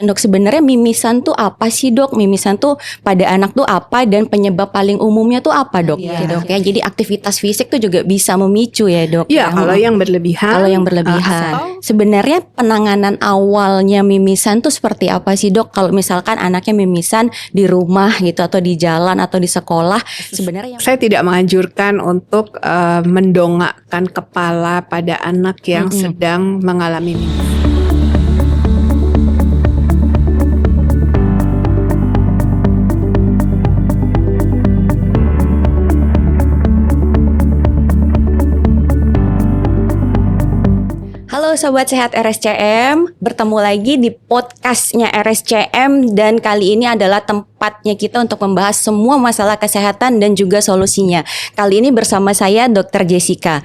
Dok, sebenarnya mimisan tuh apa sih dok? Mimisan tuh pada anak tuh apa dan penyebab paling umumnya tuh apa dok? Iya. Dok ya, jadi aktivitas fisik tuh juga bisa memicu ya dok? Iya, kalau yang berlebihan. Kalau yang berlebihan. Sebenarnya penanganan awalnya mimisan tuh seperti apa sih dok? Kalau misalkan anaknya mimisan di rumah gitu atau di jalan atau di sekolah, sebenarnya saya tidak menganjurkan untuk mendongakkan kepala pada anak yang sedang mengalami mimisan. Halo Sobat Sehat RSCM, bertemu lagi di podcastnya RSCM dan kali ini adalah tempatnya kita untuk membahas semua masalah kesehatan dan juga solusinya. Kali ini bersama saya Dr. Jessica.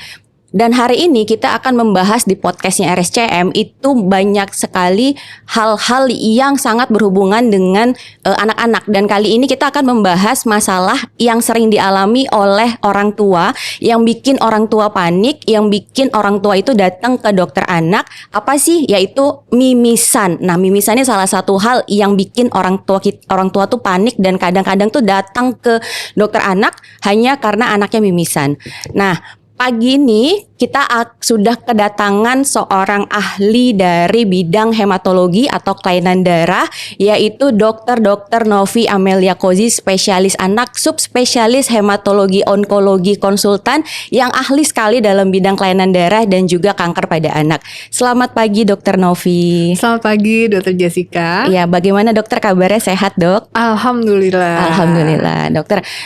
Dan hari ini kita akan membahas di podcastnya RSCM itu banyak sekali hal-hal yang sangat berhubungan dengan anak-anak. Dan kali ini kita akan membahas masalah yang sering dialami oleh orang tua, yang bikin orang tua panik, yang bikin orang tua itu datang ke dokter anak. Apa sih? Yaitu mimisan. Nah, mimisan ini salah satu hal yang bikin orang tua tuh panik dan kadang-kadang tuh datang ke dokter anak hanya karena anaknya mimisan. Nah, pagi ini kita sudah kedatangan seorang ahli dari bidang hematologi atau kelainan darah, yaitu Dr. Novi Amelia Kozi, spesialis anak, subspesialis hematologi onkologi konsultan yang ahli sekali dalam bidang kelainan darah dan juga kanker pada anak. Selamat pagi Dr. Novi. Selamat pagi Dr. Jessica. Ya, bagaimana dokter, kabarnya sehat dok? Alhamdulillah. Alhamdulillah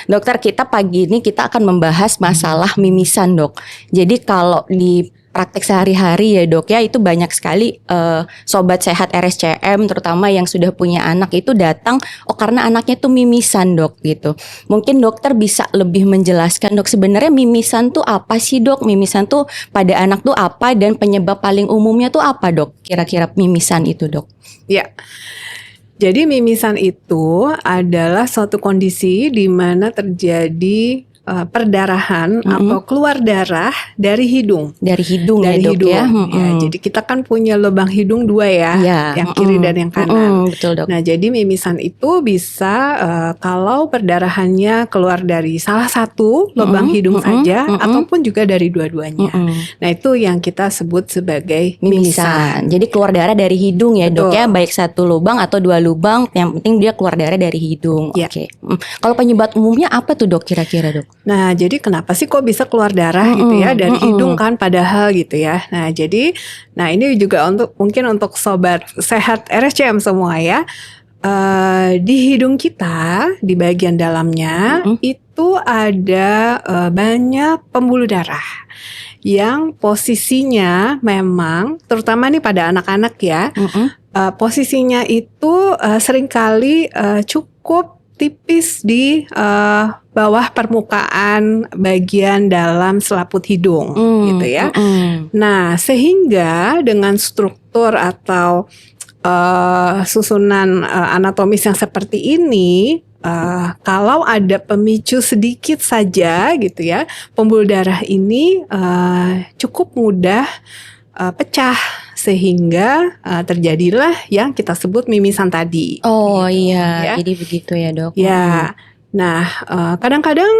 dokter kita pagi ini kita akan membahas masalah mimisan dok. Jadi kalau di praktek sehari-hari ya dok ya, itu banyak sekali sobat sehat RSCM terutama yang sudah punya anak itu datang karena anaknya tuh mimisan dok gitu. Mungkin dokter bisa lebih menjelaskan dok, sebenarnya mimisan tuh apa sih dok? Mimisan tuh pada anak tuh apa dan penyebab paling umumnya tuh apa dok? Kira-kira mimisan itu dok? Ya. Jadi mimisan itu adalah suatu kondisi di mana terjadi perdarahan atau keluar darah dari hidung. Dari hidung dari ya dok hidung. ya. Ya, jadi kita kan punya lubang hidung dua ya, yang kiri dan yang kanan. Betul dok. Nah, jadi mimisan itu bisa kalau perdarahannya keluar dari salah satu lubang hidung saja ataupun juga dari dua-duanya. Nah, itu yang kita sebut sebagai mimisan. Jadi keluar darah dari hidung ya dok Betul. ya, baik satu lubang atau dua lubang, yang penting dia keluar darah dari hidung. Ya. Oke. Kalau penyebab umumnya apa tuh dok kira-kira dok? Nah, jadi kenapa sih kok bisa keluar darah gitu ya dari hidung kan padahal gitu ya. Nah, jadi ini juga mungkin untuk sobat sehat RSCM semua ya. Di hidung kita di bagian dalamnya itu ada banyak pembuluh darah yang posisinya memang terutama nih pada anak-anak ya. Posisinya itu seringkali cukup tipis di bawah permukaan bagian dalam selaput hidung gitu ya. Nah, sehingga dengan struktur atau susunan anatomis yang seperti ini, kalau ada pemicu sedikit saja gitu ya, pembuluh darah ini cukup mudah pecah sehingga terjadilah yang kita sebut mimisan tadi. Oh gitu, iya, ya. jadi begitu ya dok. Ya, nah kadang-kadang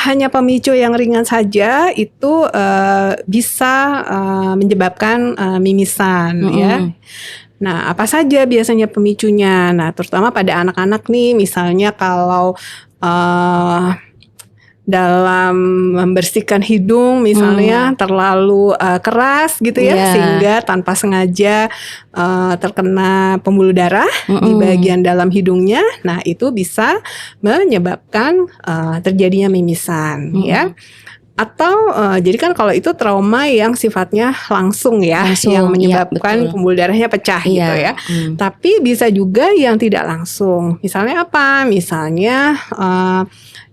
hanya pemicu yang ringan saja itu bisa menyebabkan mimisan ya. Nah, apa saja biasanya pemicunya? Nah, terutama pada anak-anak nih, misalnya kalau dalam membersihkan hidung misalnya terlalu keras gitu ya, sehingga tanpa sengaja terkena pembuluh darah di bagian dalam hidungnya. Nah, itu bisa menyebabkan terjadinya mimisan ya. Atau jadi kan kalau itu trauma yang sifatnya langsung ya, yang menyebabkan pembuluh darahnya pecah gitu ya. Tapi bisa juga yang tidak langsung. Misalnya apa? Misalnya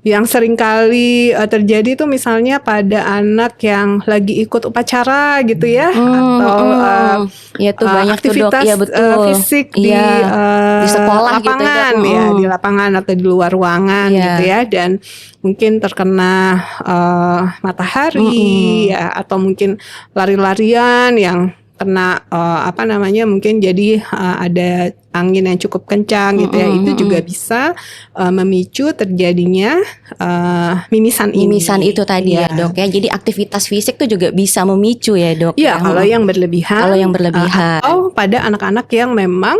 yang sering kali terjadi itu misalnya pada anak yang lagi ikut upacara gitu ya, atau ya tuh banyak aktivitas tuh, dok. Ya, betul. fisik di sekolah lapangan gitu, ya, di lapangan atau di luar ruangan gitu ya, dan mungkin terkena matahari ya, atau mungkin lari-larian yang kena mungkin jadi ada angin yang cukup kencang gitu ya, itu juga bisa memicu terjadinya mimisan ini. Mimisan itu tadi ya dok ya. Jadi aktivitas fisik tuh juga bisa memicu ya dok. Iya, kalau yang berlebihan. Kalau yang berlebihan. Atau pada anak-anak yang memang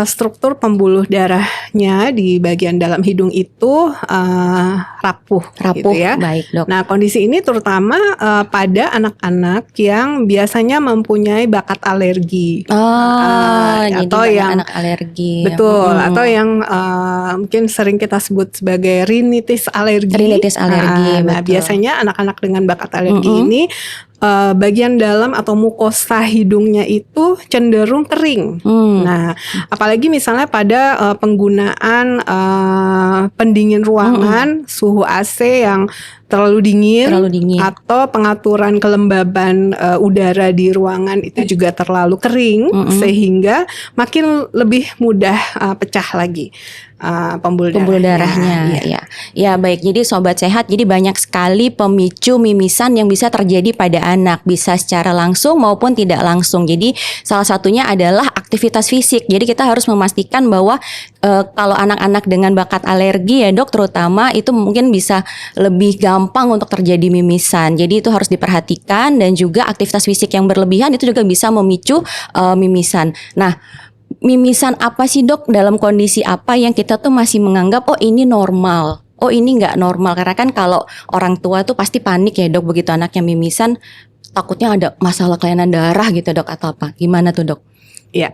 struktur pembuluh darahnya di bagian dalam hidung itu rapuh gitu ya. Baik dok. Nah kondisi ini terutama pada anak-anak yang biasanya mempunyai bakat alergi. Atau yang anak alergi. Betul, atau yang mungkin sering kita sebut sebagai rinitis alergi. Rinitis alergi. Nah, biasanya anak-anak dengan bakat alergi ini bagian dalam atau mukosa hidungnya itu cenderung kering. Nah, apalagi misalnya pada penggunaan pendingin ruangan, suhu AC yang terlalu dingin, atau pengaturan kelembaban udara di ruangan itu juga terlalu kering, sehingga makin lebih mudah pecah lagi pembuluh darahnya. Ya baik. Jadi sobat sehat, jadi banyak sekali pemicu mimisan yang bisa terjadi pada anak, bisa secara langsung maupun tidak langsung. Jadi salah satunya adalah aktivitas fisik. Jadi kita harus memastikan bahwa kalau anak-anak dengan bakat alergi ya dok, terutama itu mungkin bisa lebih gampang untuk terjadi mimisan. Jadi itu harus diperhatikan, dan juga aktivitas fisik yang berlebihan itu juga bisa memicu mimisan. Nah, mimisan apa sih dok, dalam kondisi apa yang kita tuh masih menganggap oh ini normal, oh ini nggak normal? Karena kan kalau orang tua tuh pasti panik ya dok, begitu anaknya mimisan, takutnya ada masalah kelainan darah gitu dok, atau apa? Gimana tuh dok? Ya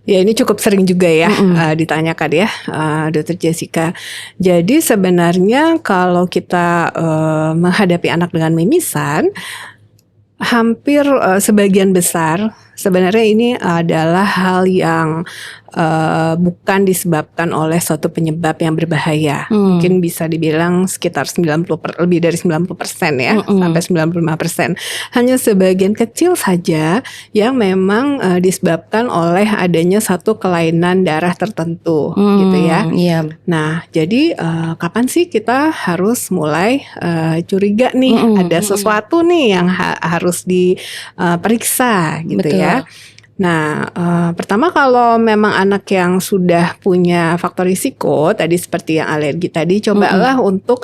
ini cukup sering juga ya ditanyakan ya Dokter Jessica. Jadi sebenarnya kalau kita menghadapi anak dengan mimisan, hampir sebagian besar sebenarnya ini adalah hal yang bukan disebabkan oleh suatu penyebab yang berbahaya. Mungkin bisa dibilang sekitar lebih dari 90% ya, sampai 95%. Hanya sebagian kecil saja yang memang disebabkan oleh adanya satu kelainan darah tertentu gitu ya. Nah, jadi kapan sih kita harus mulai curiga nih ada sesuatu nih yang harus diperiksa gitu ya. Nah, pertama kalau memang anak yang sudah punya faktor risiko tadi seperti yang alergi tadi, cobalah untuk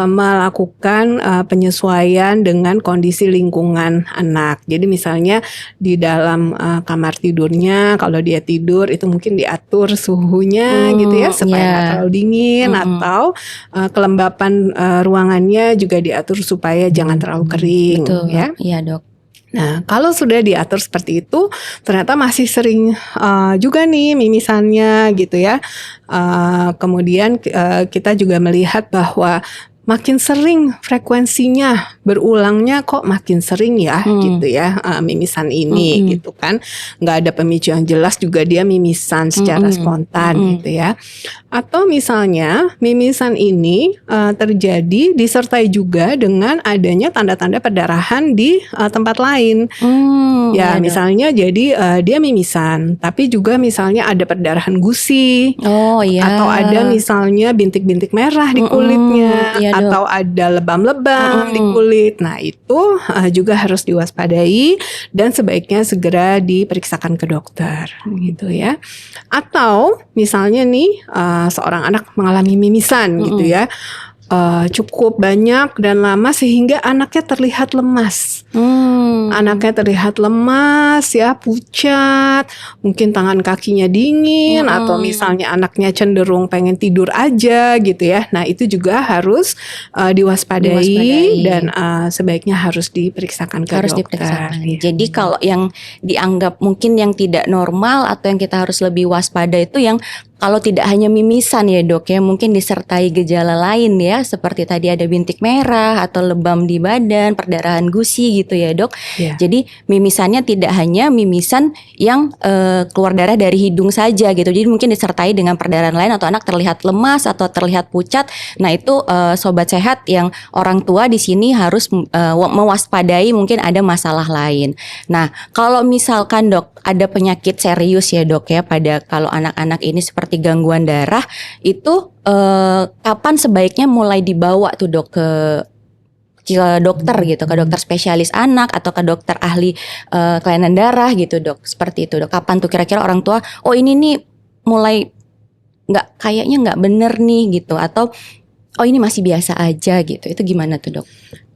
melakukan penyesuaian dengan kondisi lingkungan anak. Jadi misalnya di dalam kamar tidurnya, kalau dia tidur itu mungkin diatur suhunya gitu ya, supaya nggak terlalu dingin, atau kelembapan ruangannya juga diatur supaya jangan terlalu kering. Betul. Ya. Iya dok. Nah, kalau sudah diatur seperti itu, ternyata masih sering juga nih mimisannya gitu ya. Kemudian kita juga melihat bahwa makin sering frekuensinya berulangnya kok makin sering ya gitu ya mimisan ini gitu kan, nggak ada pemicu yang jelas juga dia mimisan secara spontan gitu ya. Atau misalnya mimisan ini terjadi disertai juga dengan adanya tanda-tanda perdarahan di tempat lain. Ya misalnya jadi dia mimisan tapi juga misalnya ada perdarahan gusi, atau ada misalnya bintik-bintik merah di kulitnya, atau ada lebam-lebam di kulit. Nah itu juga harus diwaspadai dan sebaiknya segera diperiksakan ke dokter gitu ya. Atau misalnya nih seorang anak mengalami mimisan gitu ya, cukup banyak dan lama sehingga anaknya terlihat lemas. Anaknya terlihat lemas ya, pucat, mungkin tangan kakinya dingin, atau misalnya anaknya cenderung pengen tidur aja gitu ya. Nah itu juga harus diwaspadai dan sebaiknya harus diperiksakan ke dokter. Jadi kalau yang dianggap mungkin yang tidak normal atau yang kita harus lebih waspada itu yang kalau tidak hanya mimisan ya dok ya, mungkin disertai gejala lain ya, seperti tadi ada bintik merah atau lebam di badan, perdarahan gusi gitu ya dok. Jadi mimisannya tidak hanya mimisan yang keluar darah dari hidung saja gitu. Jadi mungkin disertai dengan perdarahan lain atau anak terlihat lemas atau terlihat pucat. Nah itu sobat sehat yang orang tua di sini harus mewaspadai mungkin ada masalah lain. Nah kalau misalkan dok ada penyakit serius ya dok ya pada kalau anak-anak ini seperti gangguan darah itu kapan sebaiknya mulai dibawa tuh dok ke ke dokter gitu, ke dokter spesialis anak atau ke dokter ahli kelainan darah gitu dok, seperti itu dok. Kapan tuh kira-kira orang tua, oh ini nih mulai kayaknya nggak bener nih gitu, atau oh ini masih biasa aja gitu, itu gimana tuh dok?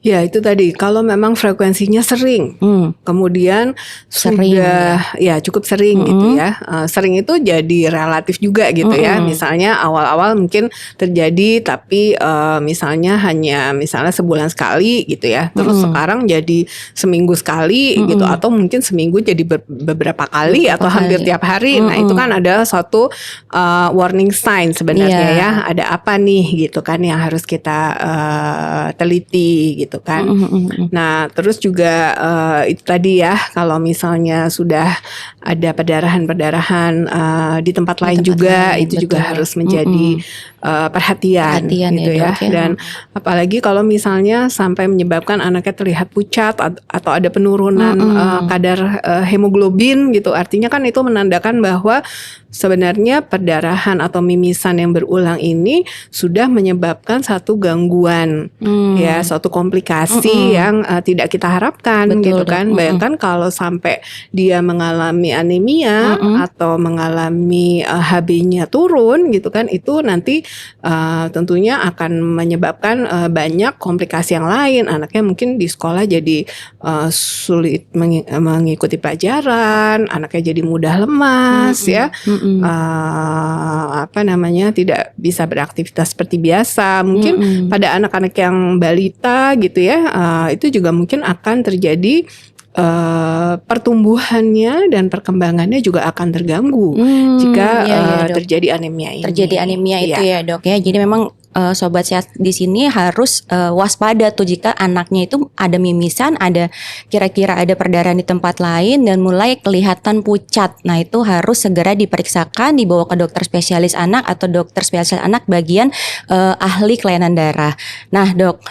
Ya itu tadi, kalau memang frekuensinya sering, kemudian Sering, sudah ya cukup sering gitu ya. Sering itu jadi relatif juga gitu ya. Misalnya awal-awal mungkin terjadi tapi misalnya hanya misalnya sebulan sekali gitu ya. Terus sekarang jadi seminggu sekali gitu, atau mungkin seminggu jadi beberapa kali atau hampir tiap hari. Nah itu kan ada suatu warning sign sebenarnya ya. Ada apa nih gitu kan yang harus kita teliti gitu kan. Nah terus juga itu tadi ya, kalau misalnya sudah ada perdarahan di tempat lain juga, itu juga harus menjadi perhatian gitu ya. Dan apalagi kalau misalnya sampai menyebabkan anaknya terlihat pucat atau ada penurunan kadar hemoglobin gitu, artinya kan itu menandakan bahwa sebenarnya perdarahan atau mimisan yang berulang ini sudah menyebabkan satu gangguan ya, suatu komplikasi yang tidak kita harapkan. Betul, gitu kan. Bayangkan kalau sampai dia mengalami anemia atau mengalami HB-nya turun gitu kan, itu nanti tentunya akan menyebabkan banyak komplikasi yang lain. Anaknya mungkin di sekolah jadi sulit mengikuti pelajaran, anaknya jadi mudah lemas ya. Tidak bisa beraktivitas seperti biasa. Mungkin pada anak-anak yang balita gitu ya, itu juga mungkin akan terjadi pertumbuhannya dan perkembangannya juga akan terganggu jika terjadi anemia ini. Terjadi anemia itu ya dok ya. Jadi memang sobat sehat di sini harus waspada tuh jika anaknya itu ada mimisan, ada kira-kira ada perdarahan di tempat lain dan mulai kelihatan pucat. Nah itu harus segera diperiksakan, dibawa ke dokter spesialis anak atau dokter spesialis anak bagian ahli kelainan darah. Nah dok,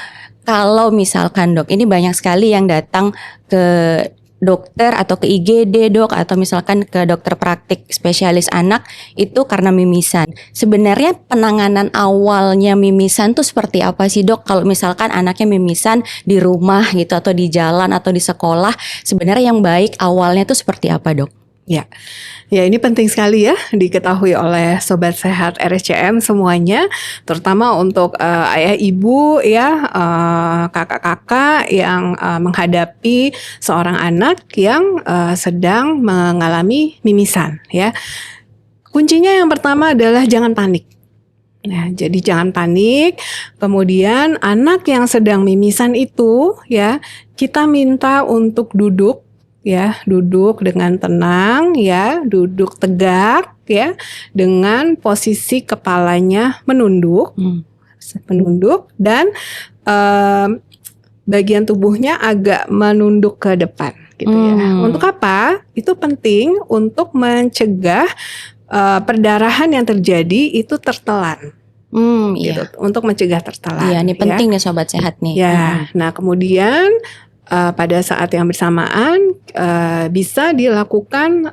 kalau misalkan dok, ini banyak sekali yang datang ke dokter atau ke IGD dok, atau misalkan ke dokter praktik spesialis anak itu karena mimisan. Sebenarnya penanganan awalnya mimisan tuh seperti apa sih dok? Kalau misalkan anaknya mimisan di rumah gitu atau di jalan atau di sekolah, sebenarnya yang baik awalnya tuh seperti apa dok? Ya ini penting sekali ya diketahui oleh sobat sehat RSCM semuanya, terutama untuk ayah ibu ya, kakak-kakak yang menghadapi seorang anak yang sedang mengalami mimisan ya. Kuncinya yang pertama adalah jangan panik. Nah, jadi jangan panik. Kemudian anak yang sedang mimisan itu ya, kita minta untuk duduk ya, duduk dengan tenang ya, duduk tegak ya, dengan posisi kepalanya menunduk, dan bagian tubuhnya agak menunduk ke depan gitu ya. Untuk apa? Itu penting untuk mencegah perdarahan yang terjadi itu tertelan. Gitu, untuk mencegah tertelan. Iya, ini penting nih sobat sehat nih. Ya, nah kemudian pada saat yang bersamaan bisa dilakukan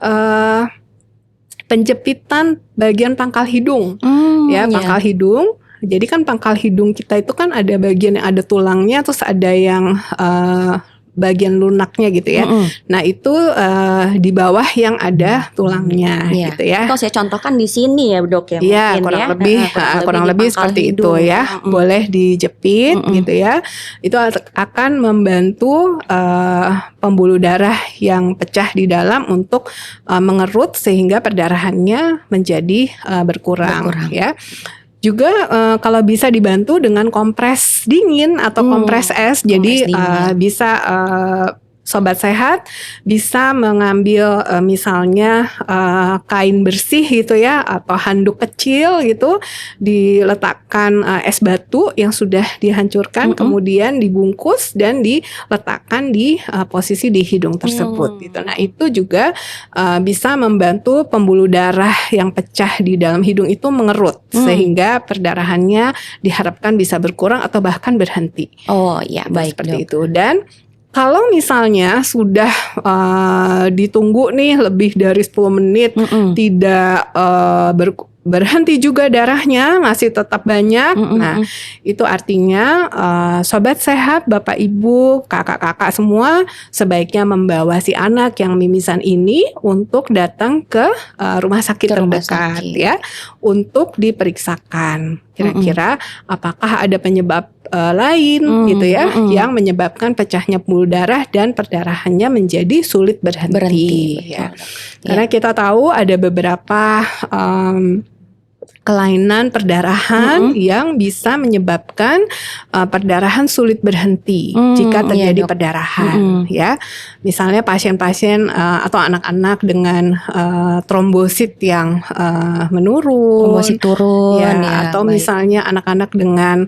penjepitan bagian pangkal hidung, pangkal hidung. Jadi kan pangkal hidung kita itu kan ada bagian yang ada tulangnya, terus ada yang bagian lunaknya gitu ya. Nah itu di bawah yang ada tulangnya gitu ya. Kalau saya contohkan di sini ya dok ya. Iya kurang lebih seperti hidung, itu ya. Boleh dijepit gitu ya. Itu akan membantu pembuluh darah yang pecah di dalam untuk mengerut sehingga perdarahannya menjadi berkurang. Ya. Juga kalau bisa dibantu dengan kompres dingin atau kompres es, jadi bisa sobat sehat bisa mengambil misalnya kain bersih gitu ya, atau handuk kecil gitu, diletakkan es batu yang sudah dihancurkan, kemudian dibungkus dan diletakkan di posisi di hidung tersebut gitu. Nah itu juga bisa membantu pembuluh darah yang pecah di dalam hidung itu mengerut sehingga perdarahannya diharapkan bisa berkurang atau bahkan berhenti. Oh iya, baik seperti itu. Dan kalau misalnya sudah ditunggu nih lebih dari 10 menit tidak berhenti juga darahnya, masih tetap banyak. Nah, itu artinya sobat sehat, Bapak Ibu, kakak-kakak semua sebaiknya membawa si anak yang mimisan ini untuk datang ke rumah sakit terdekat ya, untuk diperiksakan. Kira-kira apakah ada penyebab lain gitu ya yang menyebabkan pecahnya pembuluh darah dan perdarahannya menjadi sulit berhenti ya. Karena kita tahu ada beberapa kelainan perdarahan yang bisa menyebabkan perdarahan sulit berhenti jika terjadi perdarahan ya. Misalnya pasien-pasien atau anak-anak dengan trombosit yang menurun, trombosit turun ya, atau misalnya anak-anak dengan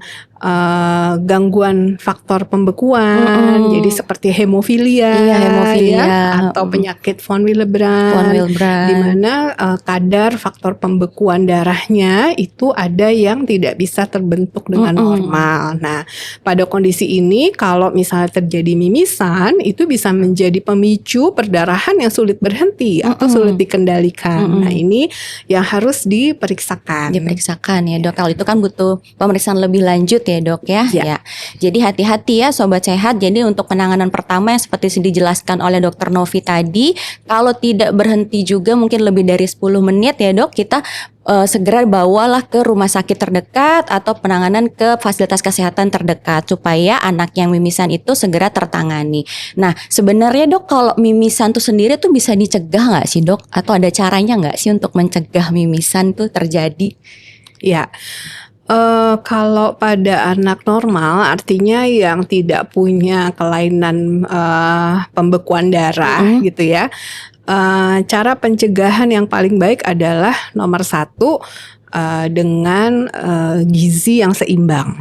gangguan faktor pembekuan, jadi seperti hemofilia, ya, atau penyakit von Willebrand, di mana kadar faktor pembekuan darahnya itu ada yang tidak bisa terbentuk dengan normal. Nah, pada kondisi ini kalau misalnya terjadi mimisan, itu bisa menjadi pemicu perdarahan yang sulit berhenti atau sulit dikendalikan. Nah, ini yang harus diperiksakan. Ya dok, kalau itu kan butuh pemeriksaan lebih lanjut ya dok ya. Jadi hati-hati ya sobat sehat. Jadi untuk penanganan pertama yang seperti dijelaskan oleh dokter Novi tadi, kalau tidak berhenti juga mungkin lebih dari 10 menit ya dok, kita segera bawalah ke rumah sakit terdekat atau penanganan ke fasilitas kesehatan terdekat supaya anak yang mimisan itu segera tertangani. Nah sebenarnya dok, kalau mimisan tuh sendiri tuh bisa dicegah nggak sih dok? Atau ada caranya nggak sih untuk mencegah mimisan tuh terjadi? Ya. Kalau pada anak normal, artinya yang tidak punya kelainan pembekuan darah gitu ya. Cara pencegahan yang paling baik adalah nomor 1 dengan gizi yang seimbang.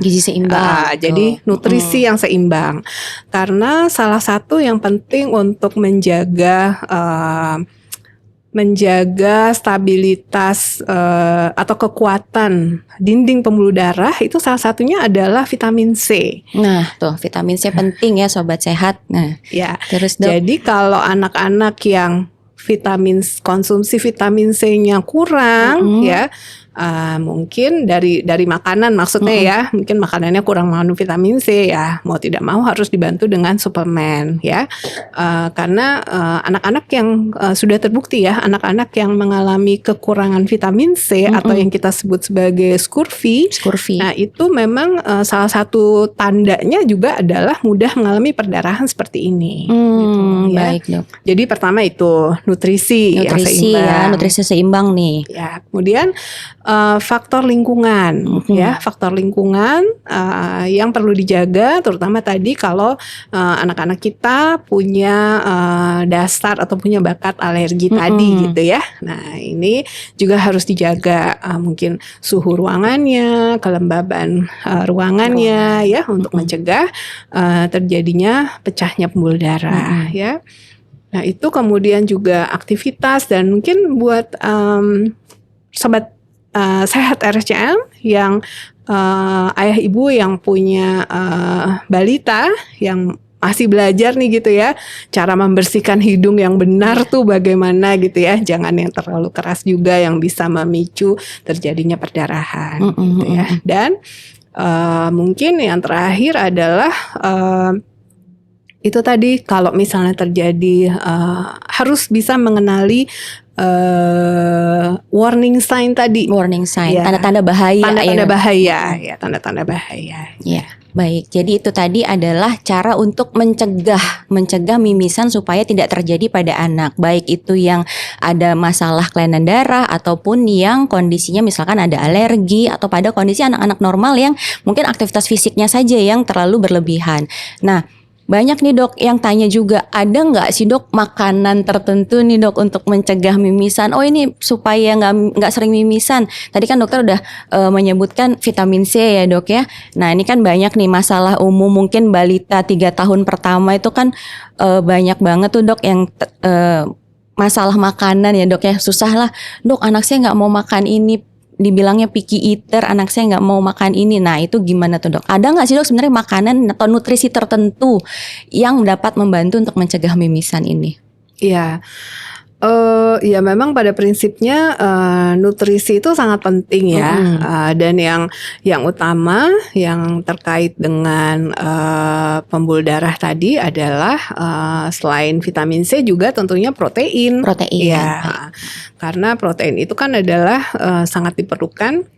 Jadi nutrisi yang seimbang. Karena salah satu yang penting untuk menjaga stabilitas atau kekuatan dinding pembuluh darah itu salah satunya adalah vitamin C. Nah, tuh vitamin C penting ya sobat sehat. Nah, ya. Terus dok. Jadi kalau anak-anak yang konsumsi vitamin C-nya kurang ya, mungkin dari makanan maksudnya ya, mungkin makanannya kurang mengandung vitamin C ya, mau tidak mau harus dibantu dengan suplemen ya, karena anak-anak yang sudah terbukti ya, anak-anak yang mengalami kekurangan vitamin C atau yang kita sebut sebagai scurvy, nah itu memang salah satu tandanya juga adalah mudah mengalami perdarahan seperti ini. Gitu, ya. Baik dok. Jadi pertama itu nutrisi yang seimbang. Ya, nutrisi seimbang nih. Ya, kemudian faktor lingkungan ya, faktor lingkungan yang perlu dijaga, terutama tadi kalau anak-anak kita punya dasar atau punya bakat alergi tadi gitu ya. Nah ini juga harus dijaga, mungkin suhu ruangannya, kelembaban ruangannya ya, untuk mencegah terjadinya pecahnya pembuluh darah ya. Nah itu kemudian juga aktivitas, dan mungkin buat sobat sehat RSCM yang ayah ibu yang punya balita yang masih belajar nih gitu ya, cara membersihkan hidung yang benar tuh bagaimana gitu ya, jangan yang terlalu keras juga yang bisa memicu terjadinya perdarahan gitu ya. Dan mungkin yang terakhir adalah itu tadi, kalau misalnya terjadi harus bisa mengenali warning sign tadi. Ya. Tanda-tanda bahaya. Tanda-tanda bahaya. Ya, baik. Jadi itu tadi adalah cara untuk mencegah mimisan supaya tidak terjadi pada anak. Baik itu yang ada masalah kelainan darah ataupun yang kondisinya misalkan ada alergi, atau pada kondisi anak-anak normal yang mungkin aktivitas fisiknya saja yang terlalu berlebihan. Nah, banyak nih dok yang tanya juga, ada nggak sih dok makanan tertentu nih dok untuk mencegah mimisan? Oh ini supaya nggak sering mimisan. Tadi kan dokter udah menyebutkan vitamin C ya dok ya. Nah ini kan banyak nih masalah umum, mungkin balita 3 tahun pertama itu kan banyak banget tuh dok yang masalah makanan ya dok ya. Susah lah dok, anak saya nggak mau makan ini, dibilangnya picky eater, anak saya nggak mau makan ini. Nah itu gimana tuh dok? Ada nggak sih dok sebenarnya makanan atau nutrisi tertentu yang dapat membantu untuk mencegah mimisan ini? Iya, Ya memang pada prinsipnya nutrisi itu sangat penting ya. Dan yang utama yang terkait dengan pembuluh darah tadi adalah selain vitamin C juga tentunya protein. Protein. Ya, karena protein itu kan adalah sangat diperlukan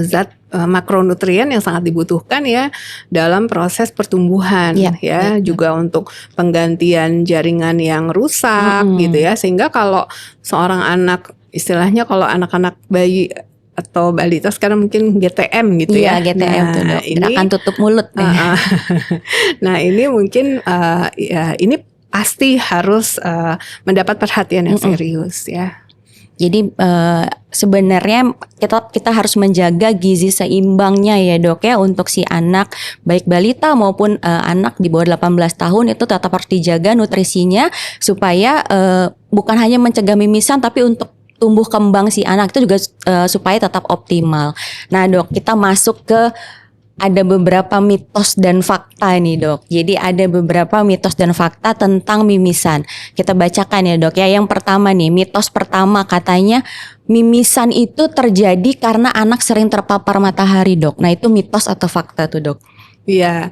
zat makronutrien yang sangat dibutuhkan ya dalam proses pertumbuhan ya, juga untuk penggantian jaringan yang rusak gitu ya, sehingga kalau seorang anak, istilahnya kalau anak-anak bayi atau balita sekarang mungkin GTM gitu ya. GTM tuh dok, ini akan tutup mulut. Nah ini mungkin ya ini pasti harus mendapat perhatian yang serius ya. Jadi sebenarnya kita harus menjaga gizi seimbangnya ya dok ya untuk si anak, baik balita maupun anak di bawah 18 tahun itu tetap harus dijaga nutrisinya supaya bukan hanya mencegah mimisan tapi untuk tumbuh kembang si anak itu juga supaya tetap optimal. Nah dok, kita masuk ke ada beberapa mitos dan fakta nih dok. Jadi ada beberapa mitos dan fakta tentang mimisan. Kita bacakan ya dok ya. Yang pertama nih, mitos pertama katanya mimisan itu terjadi karena anak sering terpapar matahari dok. Nah itu mitos atau fakta tuh dok? Iya,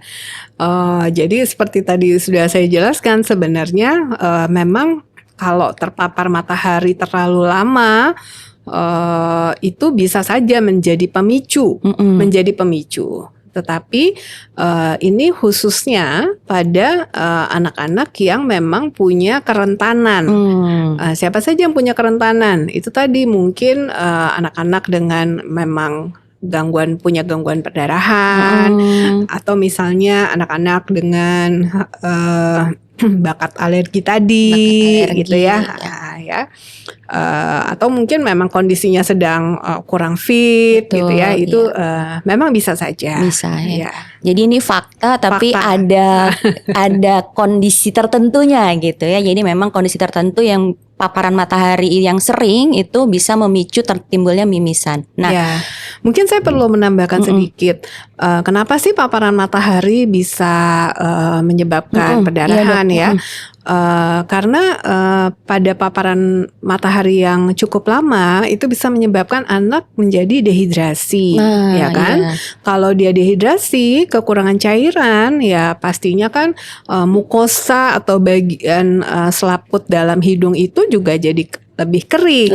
jadi seperti tadi sudah saya jelaskan sebenarnya memang kalau terpapar matahari terlalu lama itu bisa saja menjadi pemicu, Tetapi ini khususnya pada anak-anak yang memang punya kerentanan. Siapa saja yang punya kerentanan? Itu tadi mungkin anak-anak dengan memang punya gangguan perdarahan, atau misalnya anak-anak dengan bakat alergi tadi, gitu ya. Atau mungkin memang kondisinya sedang kurang fit. Betul, gitu ya. Itu memang bisa saja. Bisa ya. Jadi ini fakta tapi ada kondisi tertentunya gitu ya. Jadi memang kondisi tertentu yang paparan matahari yang sering itu bisa memicu timbulnya mimisan. Nah, mungkin saya perlu menambahkan sedikit. Kenapa sih paparan matahari bisa menyebabkan perdarahan ya? Karena pada paparan matahari yang cukup lama itu bisa menyebabkan anak menjadi dehidrasi, ya kan? Kalau dia dehidrasi, kekurangan cairan, ya pastinya kan mukosa atau bagian selaput dalam hidung itu juga jadi lebih kering.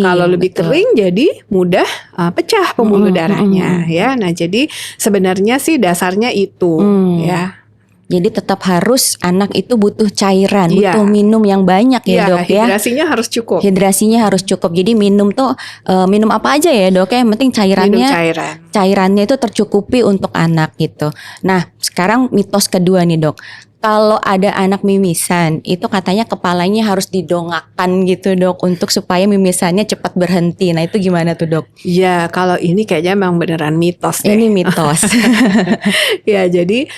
Kalau lebih kering jadi mudah pecah pembuluh darahnya ya. Nah, jadi sebenarnya sih dasarnya itu ya. Jadi tetap harus anak itu butuh cairan, butuh minum yang banyak ya dok ya. Hidrasinya harus cukup. Jadi minum tuh minum apa aja ya dok ya. Yang penting cairannya itu tercukupi untuk anak gitu. Nah sekarang mitos kedua nih dok. Kalau ada anak mimisan, itu katanya kepalanya harus didongakkan gitu dok, untuk supaya mimisannya cepat berhenti. Nah itu gimana tuh dok? Ya kalau ini kayaknya memang beneran mitos deh. Ini mitos. Ya jadi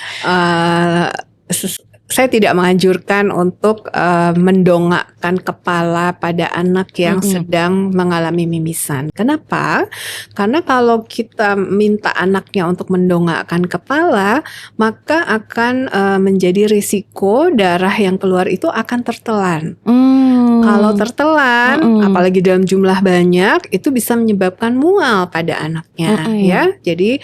saya tidak menganjurkan untuk mendongakkan kepala pada anak yang sedang mengalami mimisan. Kenapa? Karena kalau kita minta anaknya untuk mendongakkan kepala, maka akan menjadi risiko darah yang keluar itu akan tertelan. Kalau tertelan, apalagi dalam jumlah banyak, itu bisa menyebabkan mual pada anaknya. Ya, jadi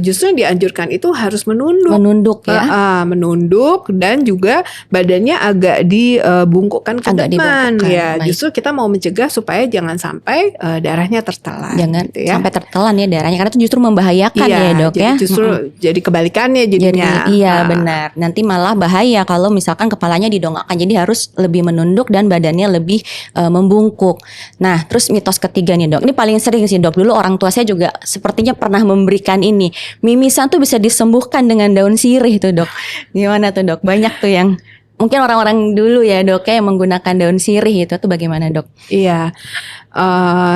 justru yang dianjurkan itu harus menunduk ya, menunduk dan juga badannya agak dibungkukkan ke depan ya. Baik. Justru kita mau mencegah supaya jangan sampai darahnya tertelan. Jangan gitu ya. Sampai tertelan ya darahnya, karena itu justru membahayakan ya dok jadi ya. Justru jadi kebalikannya jadinya. Benar. Nanti malah bahaya kalau misalkan kepalanya didongakkan. Jadi harus lebih menunduk dan badannya lebih membungkuk. Nah terus mitos ketiga nih dok. Ini paling sering sih dok. Dulu orang tua saya juga sepertinya pernah memberikan ini. Mimisan tuh bisa disembuhkan dengan daun sirih tuh dok. Gimana tuh dok? Banyak tuh yang mungkin orang-orang dulu ya dok yang menggunakan daun sirih itu tuh bagaimana dok? Iya,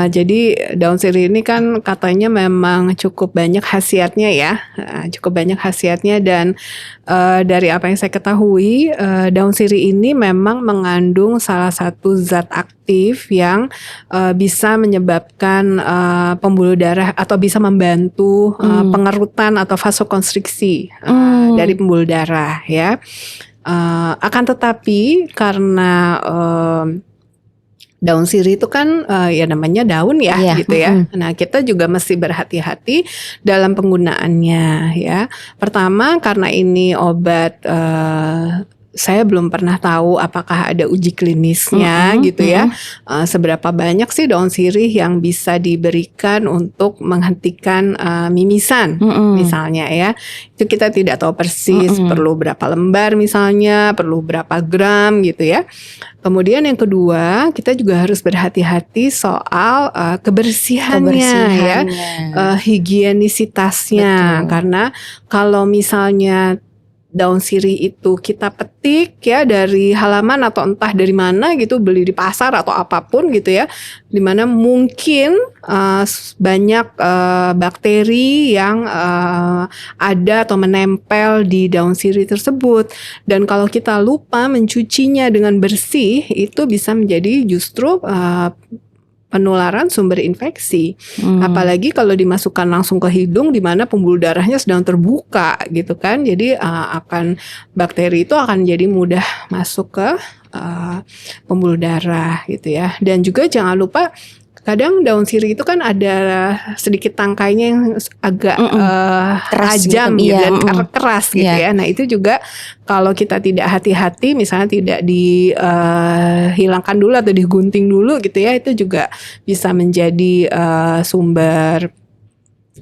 jadi daun sirih ini kan katanya memang cukup banyak khasiatnya ya, dan dari apa yang saya ketahui, daun sirih ini memang mengandung salah satu zat aktif yang bisa menyebabkan pembuluh darah atau bisa membantu pengerutan atau vasokonstriksi dari pembuluh darah ya. Akan tetapi karena Daun sirih itu kan ya namanya daun ya, Iya, gitu ya. Nah, kita juga mesti berhati-hati dalam penggunaannya ya. Pertama, karena ini obat, saya belum pernah tahu apakah ada uji klinisnya gitu ya. Seberapa banyak sih daun sirih yang bisa diberikan untuk menghentikan mimisan misalnya ya. Itu kita tidak tahu persis perlu berapa lembar misalnya, perlu berapa gram gitu ya. Kemudian yang kedua, kita juga harus berhati-hati soal kebersihannya ya, higienisitasnya. Betul. Karena kalau misalnya daun sirih itu kita petik ya dari halaman atau entah dari mana gitu, beli di pasar atau apapun gitu ya, dimana mungkin banyak bakteri yang ada atau menempel di daun sirih tersebut, dan kalau kita lupa mencucinya dengan bersih itu bisa menjadi justru penularan sumber infeksi. Apalagi kalau dimasukkan langsung ke hidung di mana pembuluh darahnya sedang terbuka gitu kan. Jadi bakteri itu akan jadi mudah masuk ke pembuluh darah gitu ya. Dan juga jangan lupa kadang daun sirih itu kan ada sedikit tangkainya yang agak tajam gitu, dan keras gitu ya. Nah itu juga kalau kita tidak hati-hati, misalnya tidak dihilangkan dulu atau digunting dulu gitu ya, itu juga bisa menjadi sumber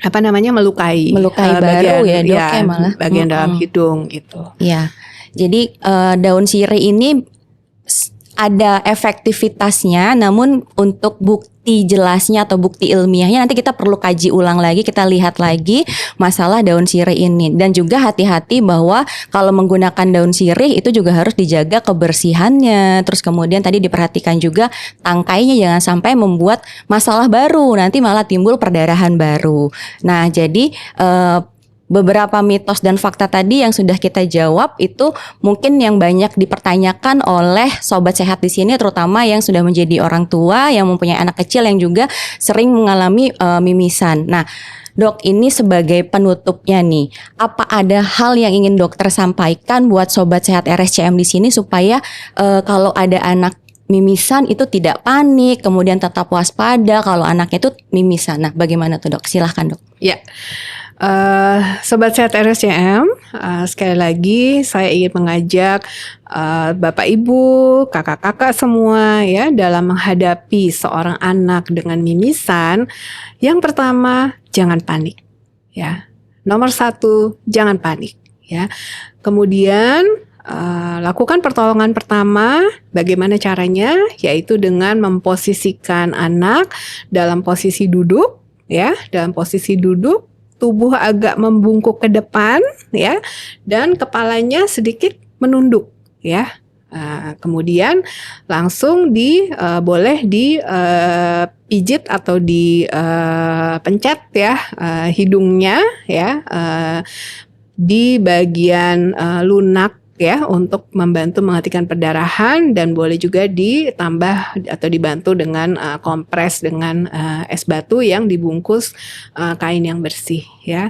melukai baru ya dok ya malah bagian dalam hidung gitu. Iya. Jadi daun sirih ini ada efektivitasnya, namun untuk bukti jelasnya atau bukti ilmiahnya nanti kita perlu kaji ulang lagi, kita lihat lagi masalah daun sirih ini. Dan juga hati-hati bahwa kalau menggunakan daun sirih itu juga harus dijaga kebersihannya. Terus kemudian tadi diperhatikan juga tangkainya, jangan sampai membuat masalah baru, nanti malah timbul perdarahan baru. Nah jadi beberapa mitos dan fakta tadi yang sudah kita jawab itu mungkin yang banyak dipertanyakan oleh sobat sehat di sini, terutama yang sudah menjadi orang tua yang mempunyai anak kecil yang juga sering mengalami mimisan. Nah, dok, ini sebagai penutupnya nih, apa ada hal yang ingin dokter sampaikan buat sobat sehat RSCM di sini supaya kalau ada anak mimisan itu tidak panik, kemudian tetap waspada kalau anaknya itu mimisan. Nah, bagaimana tuh dok? Silahkan dok. Ya. Sobat Sehat RSCM, sekali lagi saya ingin mengajak Bapak Ibu, kakak-kakak semua ya dalam menghadapi seorang anak dengan mimisan. Yang pertama, jangan panik ya. Nomor 1, jangan panik ya. Kemudian lakukan pertolongan pertama. Bagaimana caranya? Yaitu dengan memposisikan anak dalam posisi duduk ya, dalam posisi duduk. Tubuh agak membungkuk ke depan ya, dan kepalanya sedikit menunduk ya. Kemudian langsung boleh dipijit atau dipencet ya hidungnya ya, di bagian lunak ya, untuk membantu menghentikan perdarahan, dan boleh juga ditambah atau dibantu dengan kompres dengan es batu yang dibungkus kain yang bersih ya.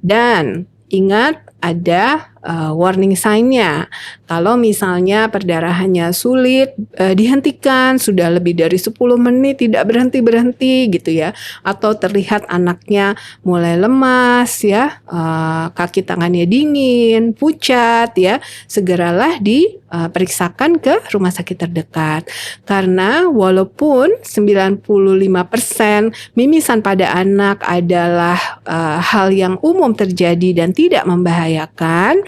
Dan ingat ada warning sign-nya. Kalau misalnya perdarahannya sulit dihentikan, sudah lebih dari 10 menit tidak berhenti-berhenti gitu ya, atau terlihat anaknya mulai lemas ya, kaki tangannya dingin, pucat ya, segeralah diperiksakan ke rumah sakit terdekat. Karena walaupun 95% mimisan pada anak adalah hal yang umum terjadi dan tidak membahayakan,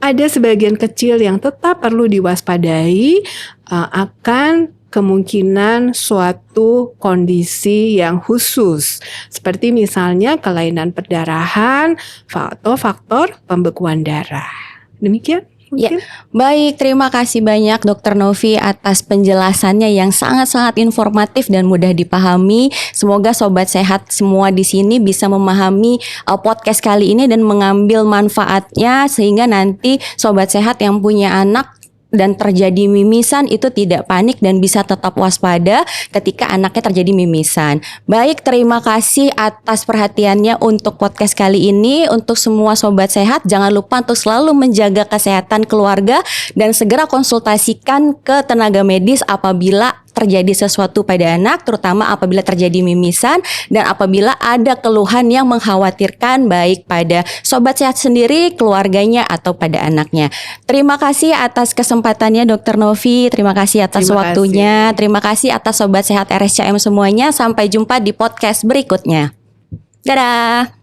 ada sebagian kecil yang tetap perlu diwaspadai akan kemungkinan suatu kondisi yang khusus, seperti misalnya kelainan perdarahan atau faktor pembekuan darah. Demikian. Ya, baik, terima kasih banyak Dr. Novi atas penjelasannya yang sangat-sangat informatif dan mudah dipahami. Semoga sobat sehat semua di sini bisa memahami podcast kali ini dan mengambil manfaatnya, sehingga nanti sobat sehat yang punya anak dan terjadi mimisan itu tidak panik dan bisa tetap waspada ketika anaknya terjadi mimisan. Baik, terima kasih atas perhatiannya untuk podcast kali ini. Untuk semua sobat sehat, jangan lupa untuk selalu menjaga kesehatan keluarga dan segera konsultasikan ke tenaga medis apabila terjadi sesuatu pada anak, terutama apabila terjadi mimisan dan apabila ada keluhan yang mengkhawatirkan baik pada sobat sehat sendiri, keluarganya atau pada anaknya. Terima kasih atas kesempatannya Dr. Novi, terima kasih atas Terima waktunya, terima kasih atas sobat sehat RSCM semuanya. Sampai jumpa di podcast berikutnya. Dadah.